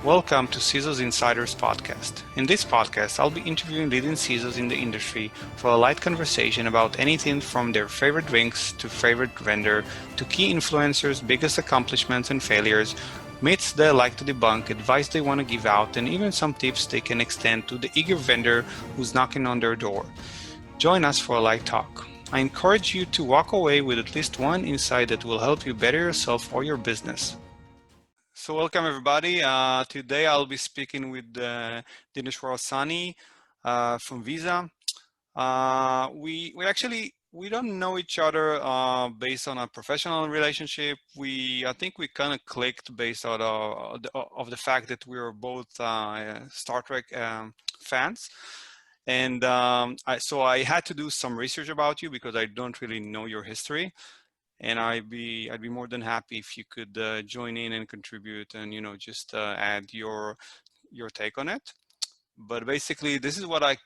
Welcome to CISO's Insiders Podcast. In this podcast, I'll be interviewing leading CISOs in the industry for a light conversation about anything from their favorite drinks to favorite vendor to key influencers' biggest accomplishments and failures, myths they like to debunk, advice they want to give out, and even some tips they can extend to the eager vendor who's knocking on their door. Join us for a light talk. I encourage you to walk away with at least one insight that will help you better yourself or your business. So welcome everybody. Today I'll be speaking with Dineshwar Sahni from Visa. We don't know each other based on a professional relationship. I think we kind of clicked based on of the fact that we were both Star Trek fans. And so I had to do some research about you because I don't really know your history. And I'd be more than happy if you could join in and contribute and just add your take on it. But basically, this is what I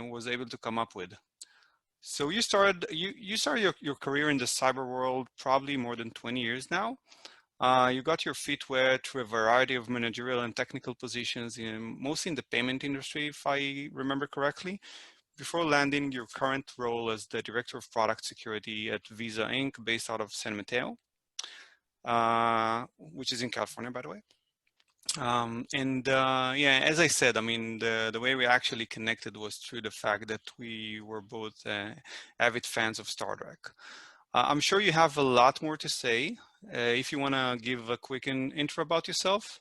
was able to come up with. So you started your career in the cyber world probably more than 20 years now. You got your feet wet through a variety of managerial and technical positions, mostly in the payment industry, if I remember correctly, before landing your current role as the Director of Product Security at Visa Inc., based out of San Mateo, which is in California, by the way. Yeah, as I said, I mean, the way we actually connected was through the fact that we were both avid fans of Star Trek. I'm sure you have a lot more to say. If you want to give a quick intro about yourself.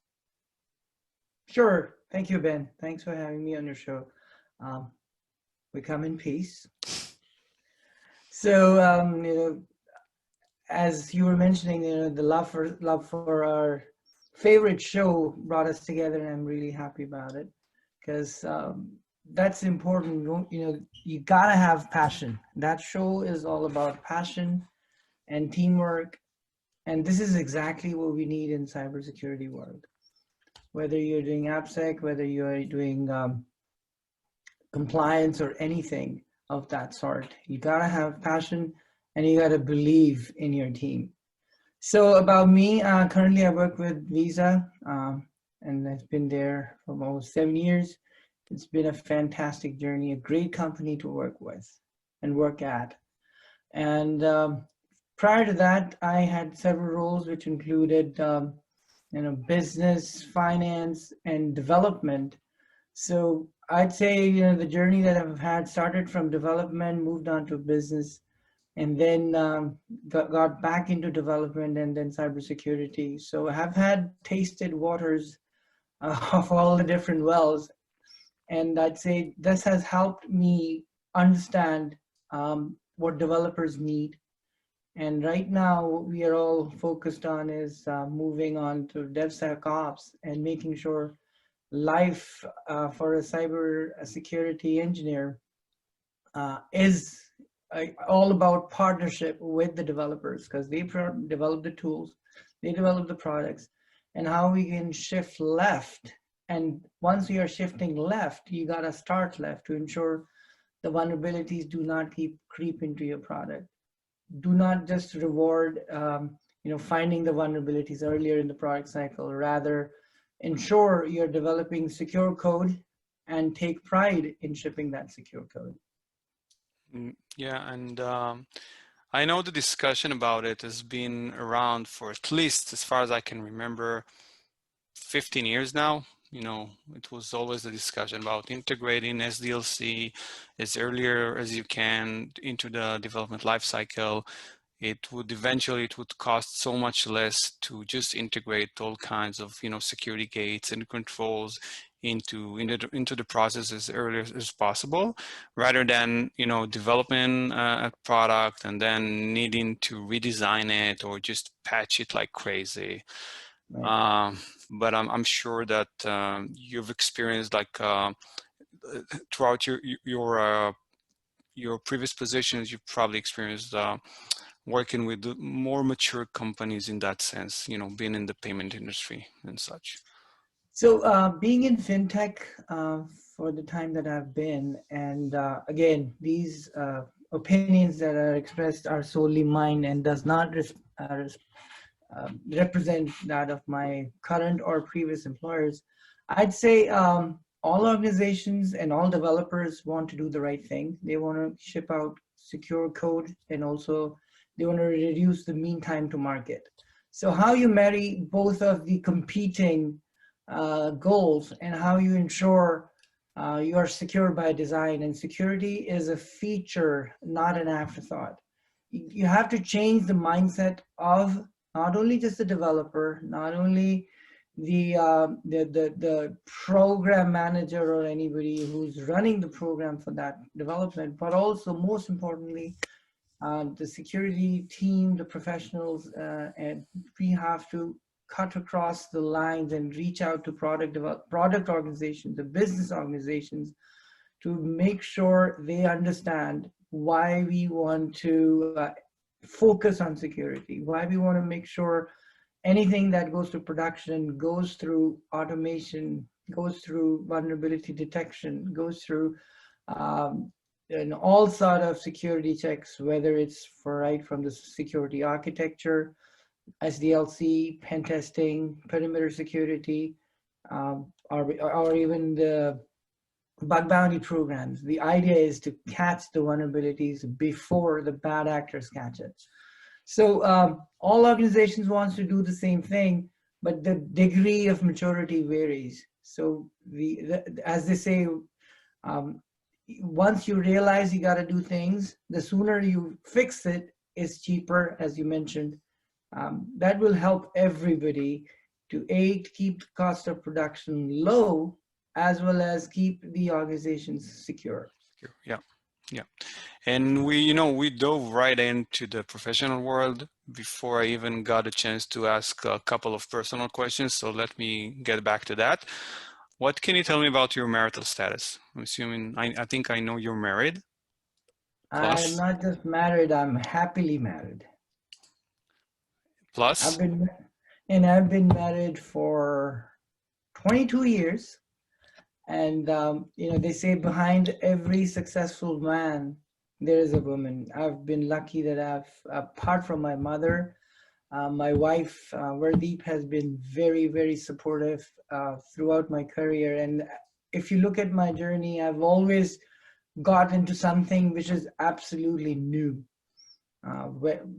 Sure. Thank you, Ben. Thanks for having me on your show. We come in peace. So, as you were mentioning, the love for our favorite show brought us together, and I'm really happy about it because that's important. You gotta have passion. That show is all about passion and teamwork, and this is exactly what we need in cybersecurity world. Whether you're doing AppSec, whether you're doing compliance or anything of that sort, you gotta have passion and you gotta believe in your team. So about me, currently I work with Visa and I've been there for almost 7 years. It's been a fantastic journey, a great company to work with and work at. And prior to that, I had several roles which included business, finance, and development. So I'd say, the journey that I've had started from development, moved on to business, and then got back into development and then cybersecurity. So I have tasted waters of all the different wells. And I'd say this has helped me understand what developers need. And right now we are all focused on is moving on to DevSecOps and making sure life for a security engineer is all about partnership with the developers, because they develop the tools, they develop the products, and how we can shift left. And once we are shifting left, you got to start left to ensure the vulnerabilities do not creep into your product. Do not just reward finding the vulnerabilities earlier in the product cycle, rather ensure you're developing secure code and take pride in shipping that secure code. Yeah, and I know the discussion about it has been around for at least, as far as I can remember, 15 years now. It was always the discussion about integrating SDLC as earlier as you can into the development lifecycle. It would cost so much less to just integrate all kinds of security gates and controls into the process as early as possible, rather than developing a product and then needing to redesign it or just patch it like crazy. Right. But I'm sure that you've experienced, like throughout your previous positions, you've probably experienced working with the more mature companies in that sense, being in the payment industry and such. So being in fintech for the time that I've been, and again, these opinions that are expressed are solely mine and does not represent that of my current or previous employers. I'd say all organizations and all developers want to do the right thing. They want to ship out secure code, and also they want to reduce the mean time to market. So how you marry both of the competing goals and how you ensure you are secure by design, and security is a feature, not an afterthought. You have to change the mindset of not only just the developer, not only the program manager or anybody who's running the program for that development, but also most importantly, the security team, the professionals, and we have to cut across the lines and reach out to product organizations, the business organizations, to make sure they understand why we want to focus on security, why we want to make sure anything that goes to production goes through automation, goes through vulnerability detection, goes through and all sort of security checks, whether it's right from the security architecture, SDLC, pen testing, perimeter security, or even the bug bounty programs. The idea is to catch the vulnerabilities before the bad actors catch it. So all organizations want to do the same thing, but the degree of maturity varies. So as they say, once you realize you got to do things, the sooner you fix it is cheaper, as you mentioned. That will help everybody to keep the cost of production low, as well as keep the organizations secure. Yeah, yeah. And we dove right into the professional world before I even got a chance to ask a couple of personal questions. So let me get back to that. What can you tell me about your marital status? I'm assuming, I think I know you're married. Plus? I'm not just married, I'm happily married. Plus? I've been married for 22 years. And, they say behind every successful man, there is a woman. I've been lucky that apart from my mother, my wife, Vardeep, has been very, very supportive throughout my career. And if you look at my journey, I've always got into something which is absolutely new.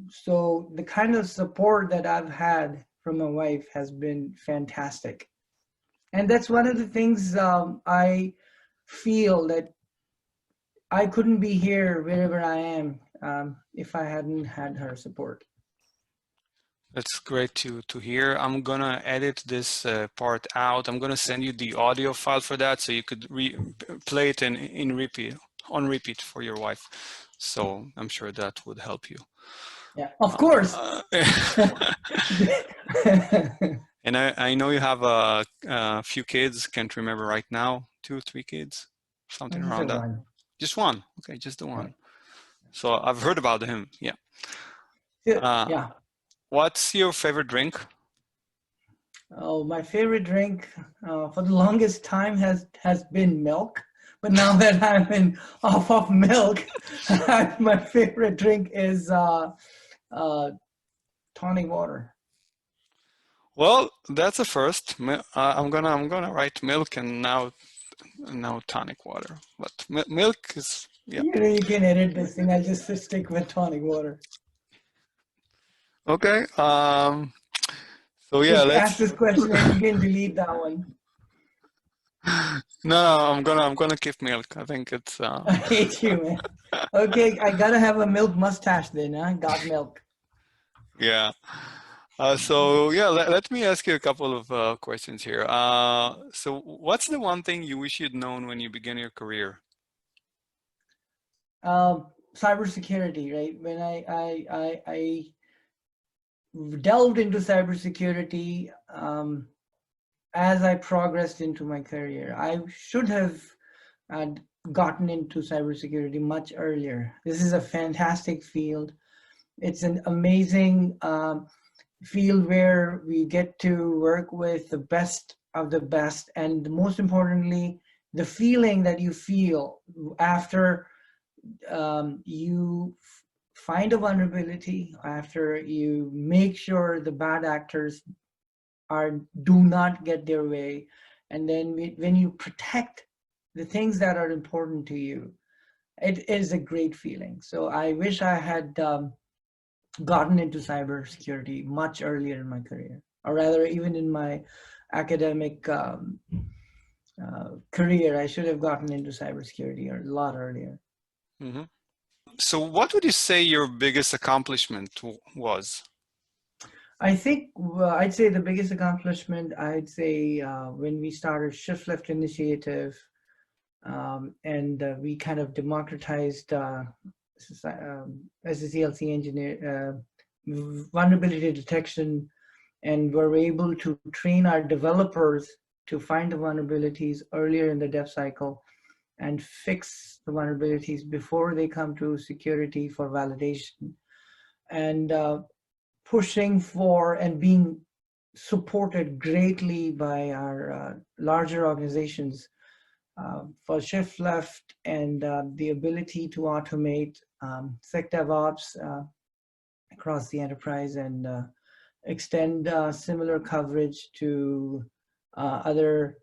So the kind of support that I've had from my wife has been fantastic. And that's one of the things I feel that I couldn't be here wherever I am if I hadn't had her support. That's great to hear. I'm gonna edit this part out. I'm gonna send you the audio file for that, so you could play it on repeat for your wife. So I'm sure that would help you. Yeah, of course. And I know you have a few kids. Can't remember right now. 2, 3 kids, something around that. One. Just one. Okay, just the one. So I've heard about him. Yeah. Yeah. What's your favorite drink? Oh, my favorite drink for the longest time has been milk. But now that I'm off of milk, my favorite drink is tonic water. Well, that's a first. I'm gonna write milk and now tonic water. But milk is, yeah. You can edit this thing. I'll just stick with tonic water. Okay. So yeah, just let's ask this question and you can delete that one. No, I'm gonna keep milk. I think it's. I hate you, man. Okay, I gotta have a milk mustache then. Huh? Got milk. Yeah. So yeah, let me ask you a couple of questions here. So what's the one thing you wish you'd known when you began your career? Cybersecurity, right? When I delved into cybersecurity as I progressed into my career, I should have gotten into cybersecurity much earlier. This is a fantastic field. It's an amazing field where we get to work with the best of the best, and most importantly, the feeling that you feel after you find a vulnerability, after you make sure the bad actors do not get their way, and then when you protect the things that are important to you, it is a great feeling. So I wish I had gotten into cybersecurity much earlier in my career, or rather, even in my academic career, I should have gotten into cybersecurity a lot earlier. Mm-hmm. So what would you say your biggest accomplishment was? I think I'd say the biggest accomplishment, I'd say when we started Shift Left Initiative, and we kind of democratized SSCLC engineer vulnerability detection, and were able to train our developers to find the vulnerabilities earlier in the dev cycle and fix the vulnerabilities before they come to security for validation, and pushing for and being supported greatly by our larger organizations for Shift Left, and the ability to automate SecDevOps across the enterprise, and extend similar coverage to other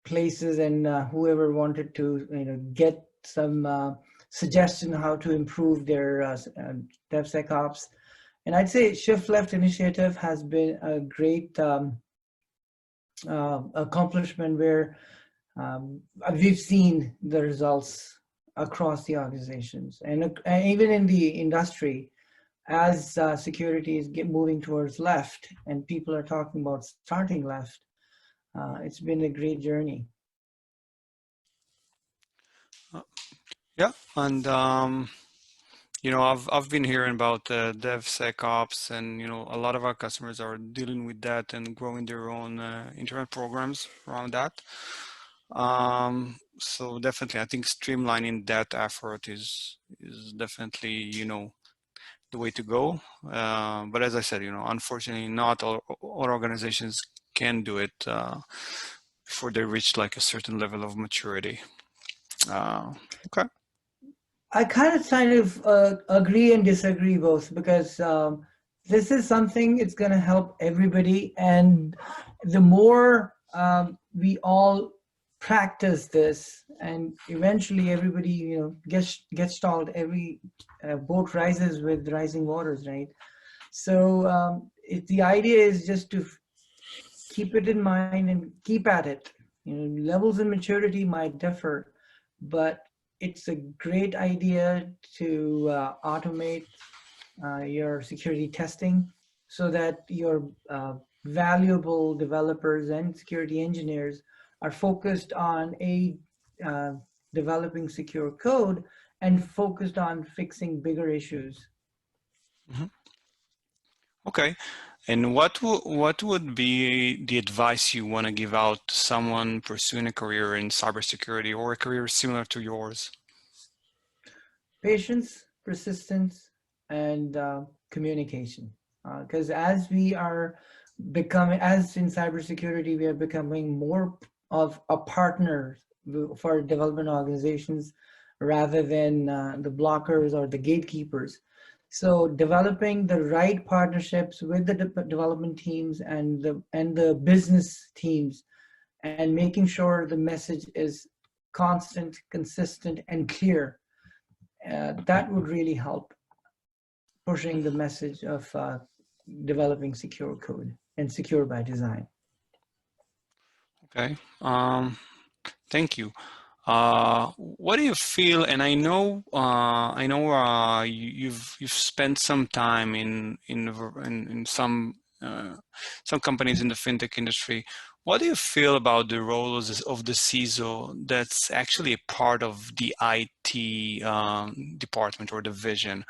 places, and whoever wanted to get some suggestion how to improve their DevSecOps. And I'd say Shift Left Initiative has been a great accomplishment where we've seen the results across the organizations, and even in the industry, as security is moving towards left and people are talking about starting left. It's been a great journey. Yeah, and I've been hearing about DevSecOps, and a lot of our customers are dealing with that and growing their own internet programs around that. So definitely, I think streamlining that effort is definitely the way to go. But as I said, unfortunately, not all organizations can do it before they reach like a certain level of maturity. Okay. I kind of agree and disagree both, because this is something, it's going to help everybody, and the more we all practice this, and eventually everybody gets stalled. Every boat rises with rising waters, right? So the idea is just to keep it in mind and keep at it. Levels of maturity might differ, but it's a great idea to automate your security testing, so that your valuable developers and security engineers are focused on uh, developing secure code, and focused on fixing bigger issues. Mhm. Okay. And what would be the advice you want to give out to someone pursuing a career in cybersecurity or a career similar to yours? Patience, persistence, and communication. Because as we are becoming, as in cybersecurity, we are becoming more of a partner for development organizations, rather than the blockers or the gatekeepers. So developing the right partnerships with the development teams and the business teams, and making sure the message is constant, consistent, and clear, that would really help pushing the message of developing secure code and secure by design. Okay. Thank you. What do you feel? And you've spent some time in some companies in the fintech industry. What do you feel about the roles of the CISO that's actually a part of the IT department or division?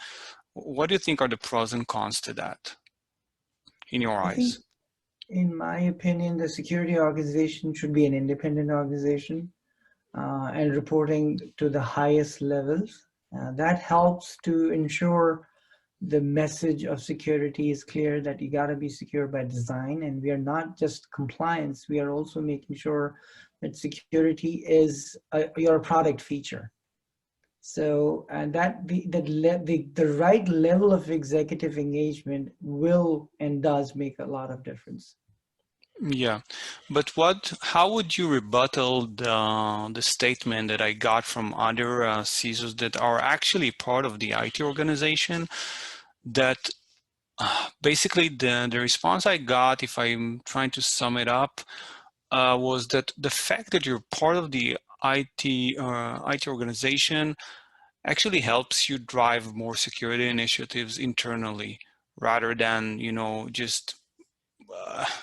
What do you think are the pros and cons to that, in your I think, eyes? in my opinion, the security organization should be an independent organization, and reporting to the highest levels. That helps to ensure the message of security is clear, that you got to be secure by design, and we are not just compliance, we are also making sure that security is your product feature. So, and that the right level of executive engagement will and does make a lot of difference. Yeah, but how would you rebuttal the statement that I got from other CISOs that are actually part of the IT organization, that basically the response I got, if I'm trying to sum it up, was that the fact that you're part of the IT organization actually helps you drive more security initiatives internally rather than, just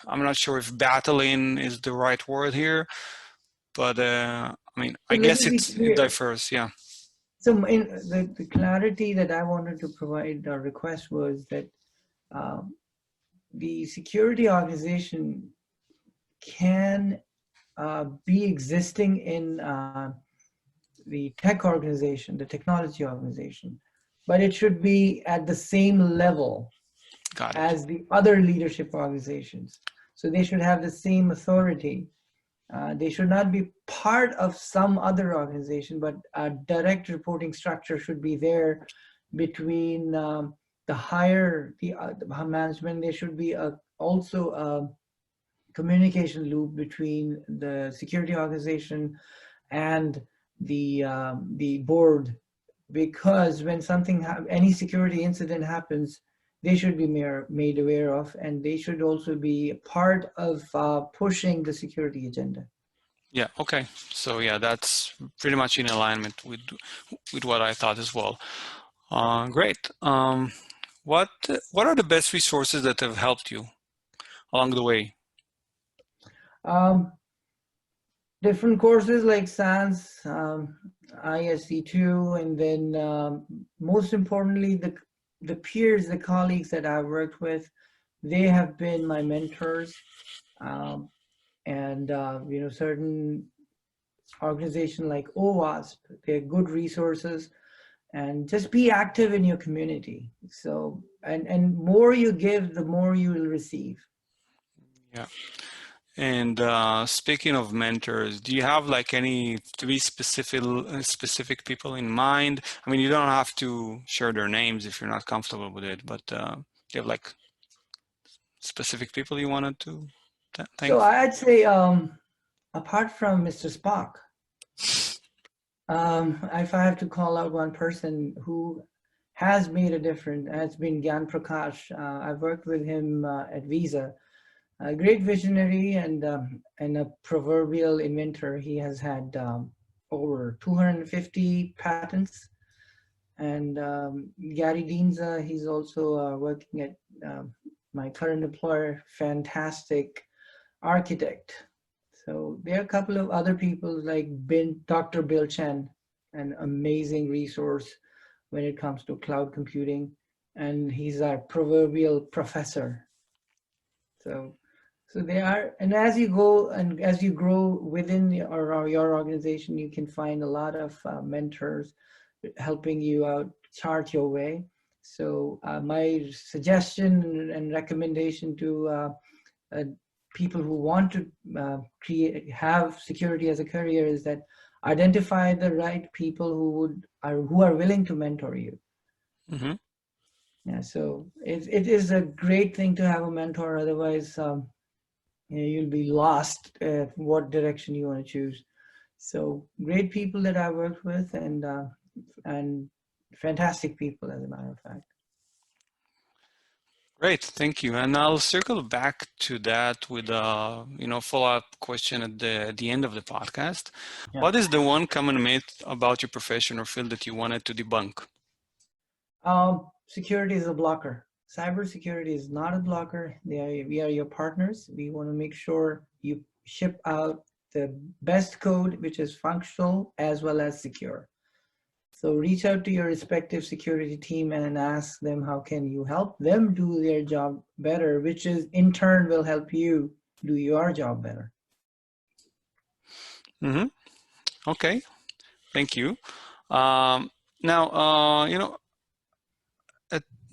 I'm not sure if battling is the right word here, but I mean, So I let guess me be it clear. differs. Yeah. So in the clarity that I wanted to provide or request was that um, the security organization can be existing in the tech organization, the technology organization, but it should be at the same level Got it. as the other leadership organizations. So they should have the same authority. They should not be part of some other organization, but a direct reporting structure should be there between the management. There should be also a communication loop between the security organization and the board, because when any security incident happens, they should be made aware of, and they should also be part of pushing the security agenda. Yeah. Okay. So yeah, that's pretty much in alignment with what I thought as well. Great. What are the best resources that have helped you along the way? Um, Different courses like SANS, ISC2, and then most importantly, the peers, the colleagues that I've worked with, they have been my mentors. Um, and certain organization like OWASP, they're good resources, and just be active in your community. So, and more you give, the more you will receive. Yeah. And speaking of mentors, do you have like any three specific people in mind? I mean, you don't have to share their names if you're not comfortable with it, but do you have like specific people you wanted to So thank? I'd say, apart from Mr. Spock, if I have to call out one person who has made a difference, has been Gyan Prakash. I've worked with him at Visa. A great visionary and a proverbial inventor. He has had over 250 patents. And Gary Dienza, he's also working at my current employer, fantastic architect. So there are a couple of other people like Dr. Bill Chen, an amazing resource when it comes to cloud computing. And he's our proverbial professor. So they are, and as you go and as you grow within your organization, you can find a lot of mentors helping you out, chart your way. So my suggestion and recommendation to uh, people who want to have security as a career is that identify the right people who are willing to mentor you. Mm-hmm. Yeah, so it is a great thing to have a mentor. Otherwise, you'll be lost at what direction you want to choose. So great people that I worked with, and fantastic people, as a matter of fact. Great, thank you. And I'll circle back to that with a follow-up question at the end of the podcast. Yeah. What is the one common myth about your profession or field that you wanted to debunk? Security is a blocker. Cybersecurity is not a blocker. We are your partners. We want to make sure you ship out the best code, which is functional as well as secure. So reach out to your respective security team and ask them how can you help them do their job better, which is in turn will help you do your job better. Mm-hmm. Okay, thank you. Now,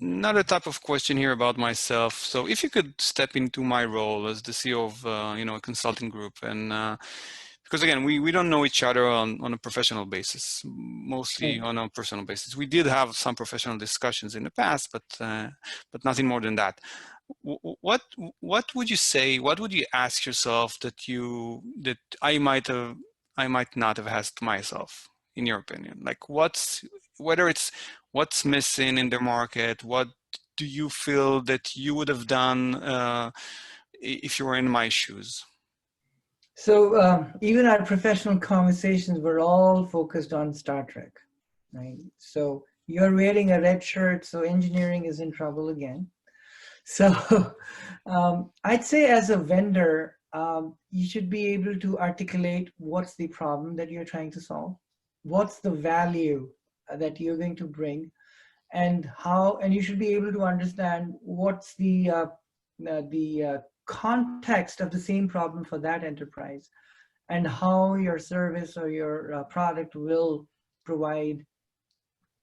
another type of question here about myself. So if you could step into my role as the CEO of, a consulting group and because again, we don't know each other on a professional basis, mostly Right. on a personal basis. We did have some professional discussions in the past, but nothing more than that. What would you say? What would you ask yourself that I might not have asked myself, in your opinion? Like what's missing in the market? What do you feel that you would have done if you were in my shoes? So even our professional conversations were all focused on Star Trek, right? So you're wearing a red shirt, so engineering is in trouble again. So I'd say as a vendor, you should be able to articulate what's the problem that you're trying to solve, what's the value that you're going to bring, and how, and you should be able to understand what's the context of the same problem for that enterprise, and how your service or your product will provide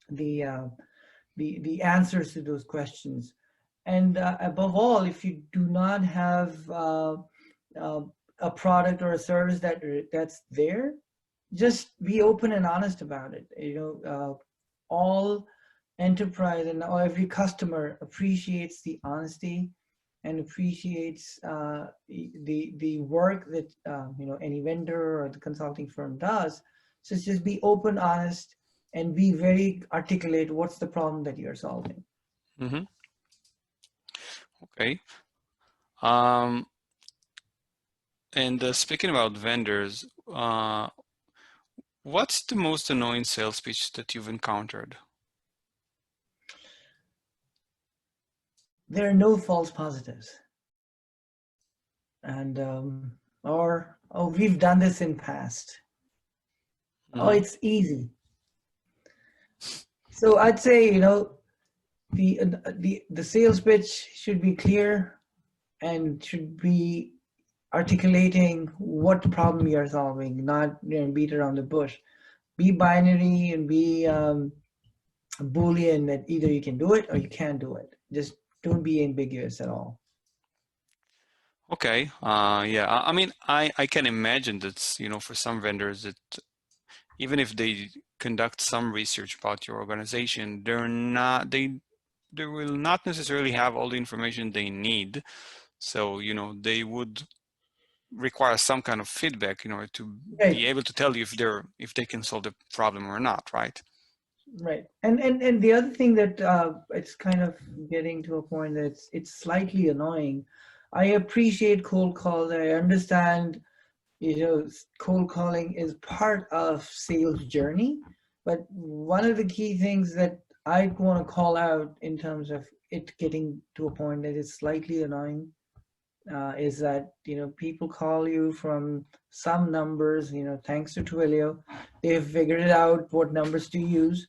the the answers to those questions. And above all, if you do not have uh, a product or a service that's there, just be open and honest about it. All enterprise and every customer appreciates the honesty and appreciates the work that any vendor or the consulting firm does. So just be open, honest, and be very articulate. What's the problem that you're solving? Mm-hmm. Okay. Um, and speaking about vendors, what's the most annoying sales pitch that you've encountered? There are no false positives. And or, oh, we've done this in past. Oh, Mm-hmm. it's easy. So I'd say, the sales pitch should be clear and should be articulating what problem you're solving, not beat around the bush. Be binary and be Boolean, that either you can do it or you can't do it. Just don't be ambiguous at all. Okay. Yeah. I mean, I can imagine that, for some vendors that even if they conduct some research about your organization, they will not necessarily have all the information they need. So, they would require some kind of feedback in order to be Right. able to tell you if they can solve the problem or not, right? Right. And the other thing that it's kind of getting to a point that it's slightly annoying. I appreciate cold calls. I understand, cold calling is part of sales journey. But one of the key things that I want to call out in terms of it getting to a point that is slightly annoying is that people call you from some numbers. Thanks to Twilio, they've figured it out what numbers to use,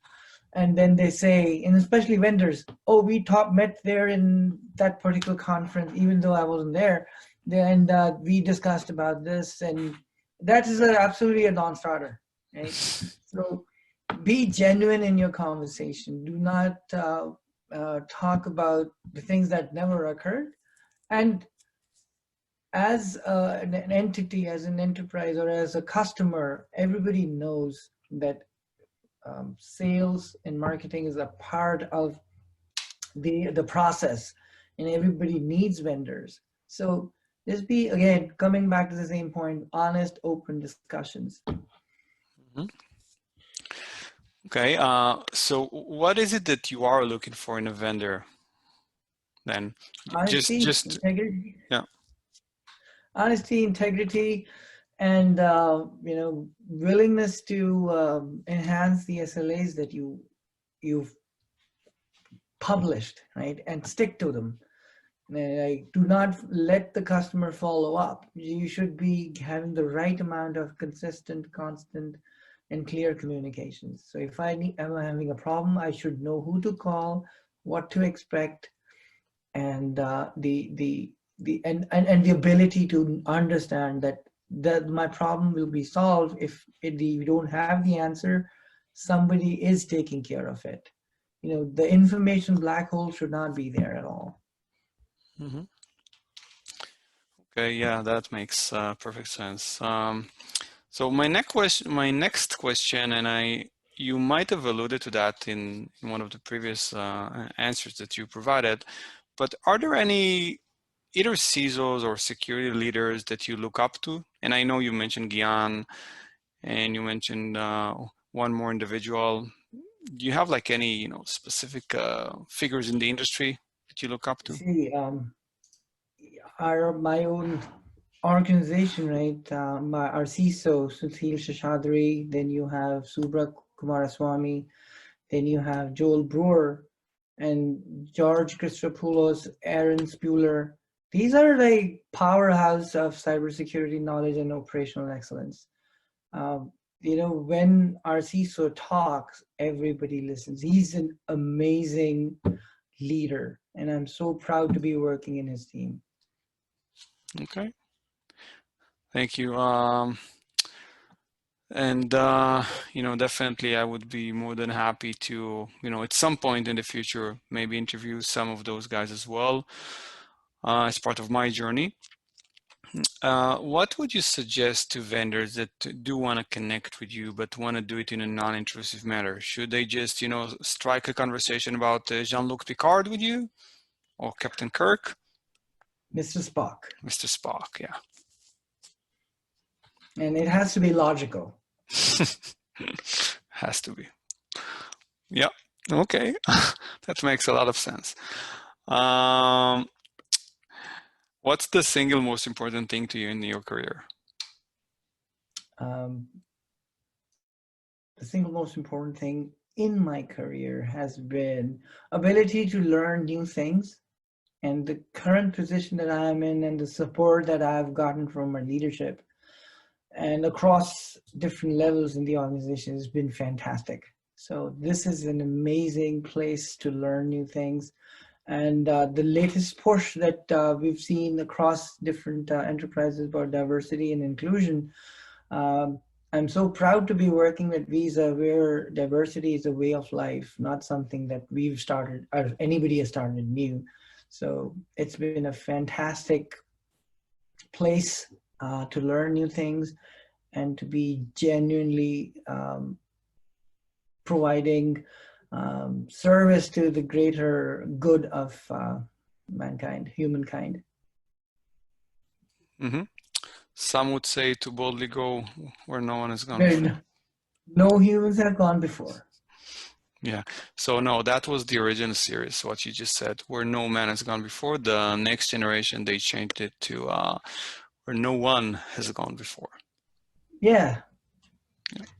and then they say, and especially vendors, oh, we met there in that particular conference, even though I wasn't there. And we discussed about this, and that is absolutely a non-starter, right? So be genuine in your conversation. Do not talk about the things that never occurred. And as an entity, as an enterprise, or as a customer, everybody knows that sales and marketing is a part of the process, and everybody needs vendors. So just be, again, coming back to the same point, honest, open discussions. Mhm. Okay. So what is it that you are looking for in a vendor then? Honesty, Just integrity, yeah. honesty, integrity, and willingness to enhance the SLAs that you've published, right, and stick to them. Like, do not let the customer follow up. You should be having the right amount of consistent, constant, and clear communications. So if I'm having a problem, I should know who to call, what to expect, and and the ability to understand that my problem will be solved if you don't have the answer. Somebody is taking care of it. The information black hole should not be there at all. Okay. Yeah, that makes perfect sense. So my next question, and you might have alluded to that in one of the previous answers that you provided, but are there any either CISOs or security leaders that you look up to? And I know you mentioned Gian, and you mentioned one more individual. Do you have like any specific figures in the industry that you look up to? See, my own organization, right? Our CISO, Suthil Shashadri, then you have Subra Kumaraswamy, then you have Joel Brewer, and George Christopoulos, Aaron Spuler. These are like powerhouse of cybersecurity knowledge and operational excellence. When our CISO talks, everybody listens. He's an amazing leader, and I'm so proud to be working in his team. Okay, thank you. And definitely I would be more than happy to, at some point in the future, maybe interview some of those guys as well as part of my journey. What would you suggest to vendors that do want to connect with you but want to do it in a non-intrusive manner? Should they just, strike a conversation about Jean-Luc Picard with you or Captain Kirk? Mr. Spock. Mr. Spock, yeah. And it has to be logical. Has to be. Yeah. Okay. That makes a lot of sense. What's the single most important thing to you in your career? The single most important thing in my career has been ability to learn new things, and the current position that I'm in and the support that I've gotten from my leadership and across different levels in the organization has been fantastic. So this is an amazing place to learn new things. And the latest push that we've seen across different enterprises about diversity and inclusion, I'm so proud to be working with Visa, where diversity is a way of life, not something that we've started or anybody has started new. So it's been a fantastic place to learn new things and to be genuinely providing service to the greater good of mankind, humankind. Mm-hmm. Some would say to boldly go where no one has gone Where before. no humans have gone before. Yeah. So no, that was the original series, what you just said, where no man has gone before. The next generation, they changed it to where no one has gone before. Yeah.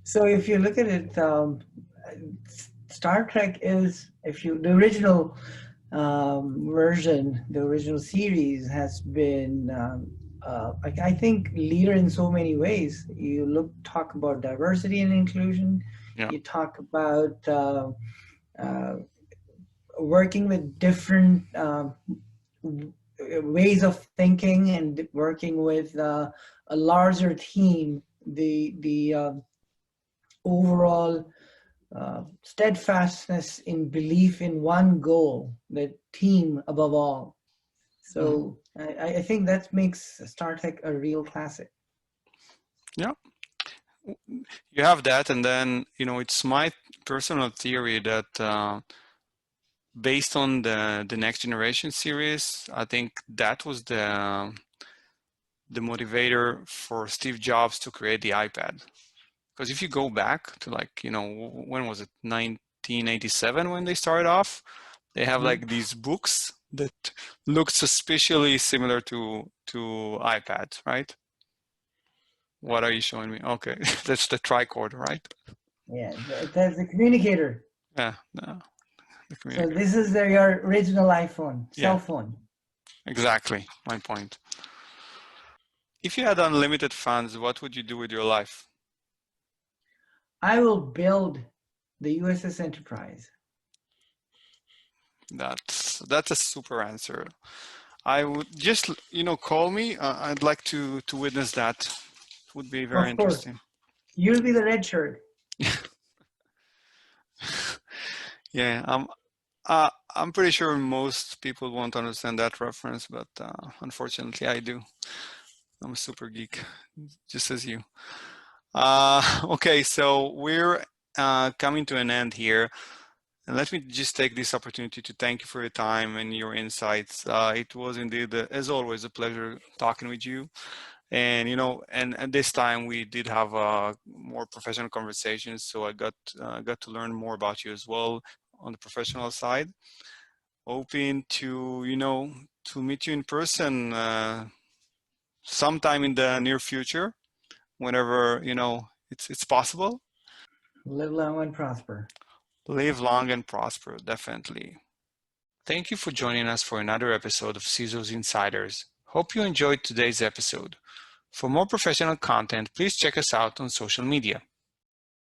So if you look at it, Star Trek is, the original version, the original series has been, I think, leader in so many ways. You talk about diversity and inclusion. Yeah. You talk about working with different ways of thinking and working with a larger team. The overall steadfastness in belief in one goal, the team above all. So I think that makes Star Trek a real classic. Yeah. You have that, and then it's my personal theory that based on the Next Generation series, I think that was the motivator for Steve Jobs to create the iPad. Because if you go back to when was it, 1987 when they started off, they have like these books that look suspiciously similar to iPads, right? What are you showing me? Okay, that's the tricorder, right? Yeah, that's the communicator. Yeah, no, the So communicator. this is your original iPhone, cell Yeah, phone. exactly my point. If you had unlimited funds, what would you do with your life? I will build the USS Enterprise. That's a super answer. I would just call me. I'd like to witness that. It would be very Of course, interesting. you'll be the red shirt. Yeah, I'm pretty sure most people won't understand that reference, but unfortunately I do. I'm a super geek, just as you. Okay, so we're coming to an end here. And let me just take this opportunity to thank you for your time and your insights. It was indeed, as always, a pleasure talking with you. And and at this time we did have more professional conversations, so I got to learn more about you as well on the professional side. Hoping to to meet you in person sometime in the near future, whenever it's possible. Live long and prosper. Live long and prosper, definitely. Thank you for joining us for another episode of CISO's Insiders. Hope you enjoyed today's episode. For more professional content, please check us out on social media.